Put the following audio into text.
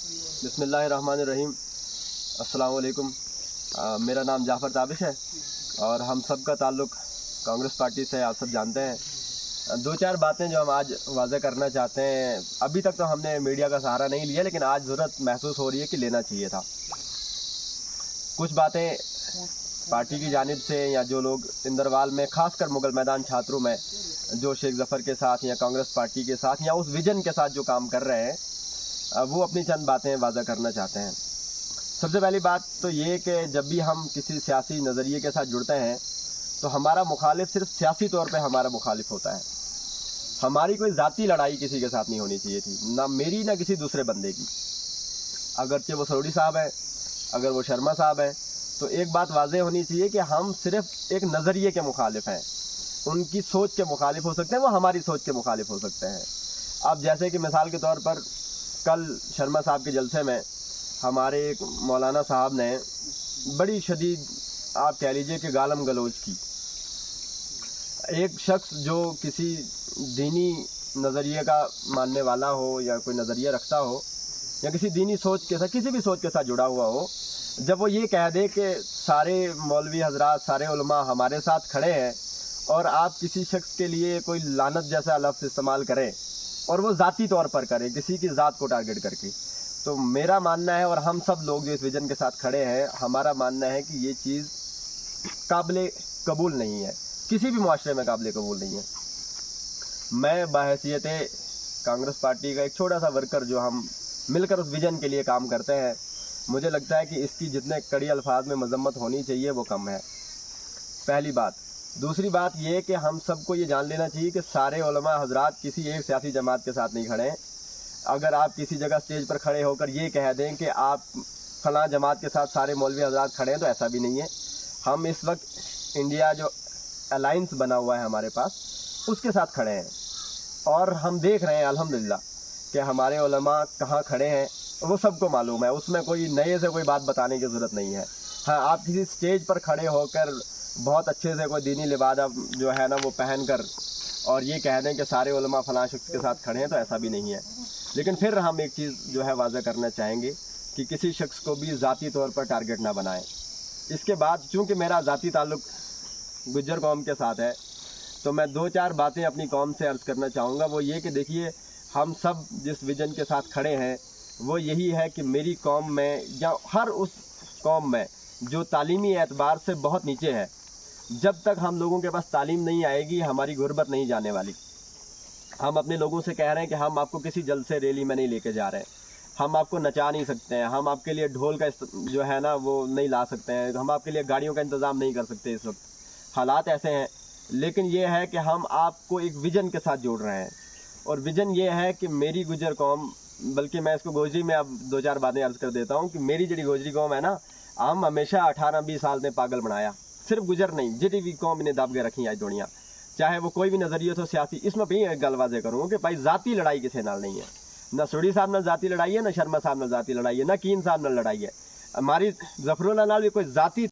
बिस्मिल्लाहिर्रहमानिर्रहीम। अस्सलाम वालेकुम। मेरा नाम जाफ़र ताबिश है और हम सब का ताल्लुक़ कांग्रेस पार्टी से आप सब जानते हैं। दो चार बातें जो हम आज वाज़े करना चाहते हैं, अभी तक तो हमने मीडिया का सहारा नहीं लिया, लेकिन आज ज़रूरत महसूस हो रही है कि लेना चाहिए था। कुछ बातें पार्टी की जानिब से या जो लोग इंदरवाल में, ख़ासकर मुगल मैदान छात्रों में, जो शेख ज़फ़र के साथ या कांग्रेस पार्टी के साथ या उस विजन के साथ जो काम कर रहे हैं, वो अपनी चंद बातें वाज़ा करना चाहते हैं। सबसे पहली बात तो ये कि जब भी हम किसी सियासी नज़रिए के साथ जुड़ते हैं तो हमारा मुखालिफ सिर्फ सियासी तौर पे हमारा मुखालिफ होता है। हमारी कोई ज़ाती लड़ाई किसी के साथ नहीं होनी चाहिए थी, ना मेरी ना किसी दूसरे बंदे की। अगरचे वो सरोड़ी साहब हैं, अगर वो शर्मा साहब हैं, तो एक बात वाज़े होनी चाहिए कि हम सिर्फ एक नज़रिए के मुखालिफ हैं। उनकी सोच के मुखालिफ हो सकते हैं, वो हमारी सोच के मुखालिफ हो सकते हैं। अब जैसे कि मिसाल के तौर पर कल शर्मा साहब के जलसे में हमारे एक मौलाना साहब ने बड़ी शदीद, आप कह लीजिए कि गालम गलोच की। एक शख्स जो किसी दीनी नज़रिए का मानने वाला हो या कोई नज़रिया रखता हो या किसी दीनी सोच के साथ, किसी भी सोच के साथ जुड़ा हुआ हो, जब वो ये कह दे कि सारे मौलवी हजरात, सारे उलमा हमारे साथ खड़े हैं और आप किसी शख्स के लिए कोई लानत जैसा लफ्ज़ इस्तेमाल करें और वो ज़ाती तौर पर करें, किसी की ज़ात को टारगेट करके, तो मेरा मानना है और हम सब लोग जो इस विज़न के साथ खड़े हैं, हमारा मानना है कि ये चीज़ काबिल कबूल नहीं है, किसी भी मुआशरे में काबिल कबूल नहीं है। मैं बहैसियत कांग्रेस पार्टी का एक छोटा सा वर्कर, जो हम मिलकर उस विज़न के लिए काम करते हैं, मुझे लगता है कि इसकी जितने कड़ी अल्फाज में मजम्मत होनी चाहिए वो कम है, पहली बात। दूसरी बात ये कि हम सबको ये जान लेना चाहिए कि सारे उलमा हजरात किसी एक सियासी जमात के साथ नहीं खड़े हैं। अगर आप किसी जगह स्टेज पर खड़े होकर ये कह दें कि आप फलां जमात के साथ सारे मौलवी हजरात खड़े हैं, तो ऐसा भी नहीं है। हम इस वक्त इंडिया जो अलाइंस बना हुआ है हमारे पास, उसके साथ खड़े हैं और हम देख रहे हैं अल्हम्दुलिल्लाह कि हमारे उलमा कहाँ खड़े हैं, वो सबको मालूम है। उसमें कोई नए से कोई बात बताने की ज़रूरत नहीं है। हाँ, आप किसी स्टेज पर खड़े होकर बहुत अच्छे से कोई दीनी लिबादा जो है ना वो पहन कर और ये कह दें कि सारे उलमा फलां शख्स के साथ खड़े हैं, तो ऐसा भी नहीं है। लेकिन फिर हम एक चीज़ जो है वाज़ा करना चाहेंगे कि किसी शख्स को भी ज़ाती तौर पर टारगेट ना बनाएं। इसके बाद चूँकि मेरा ज़ाती ताल्लुक़ गुज्जर कौम के साथ है, तो मैं दो चार बातें अपनी कौम से अर्ज़ करना चाहूँगा। वो ये कि देखिए, हम सब जिस विज़न के साथ खड़े हैं वो यही है कि मेरी कौम में या हर उस कौम में जो तालीमी एतबार से बहुत नीचे है, जब तक हम लोगों के पास तालीम नहीं आएगी, हमारी गुर्बत नहीं जाने वाली। हम अपने लोगों से कह रहे हैं कि हम आपको किसी जलसे रैली में नहीं लेके जा रहे हैं, हम आपको नचा नहीं सकते हैं, हम आपके लिए ढोल का जो है ना वो नहीं ला सकते हैं, हम आपके लिए गाड़ियों का इंतज़ाम नहीं कर सकते। इस वक्त हालात ऐसे हैं, लेकिन ये है कि हम आपको एक विज़न के साथ जोड़ रहे हैं और विज़न ये है कि मेरी गुजर कौम, बल्कि मैं इसको गोजरी में अब दो चार बातें अर्ज़ कर देता हूँ कि मेरी जी गोजरी कौम है ना, हम हमेशा 18-20 साल ने पागल बनाया, सिर्फ गुजर नहीं, जी भी कौम इन्हें दब के रखी आज दुनिया, चाहे वो कोई भी नज़रिया हो सियासी। इसमें भी एक गल वाज़े करूँगा कि भाई ज़ाती लड़ाई किसी नाल नहीं है, ना सरोड़ी साहब नाल ज़ाती लड़ाई है, ना शर्मा साहब नाल ज़ाती लड़ाई है, ना कीन साहब नाल लड़ाई है। हमारी ज़फरुल्लाह नाल भी कोई ज़ाती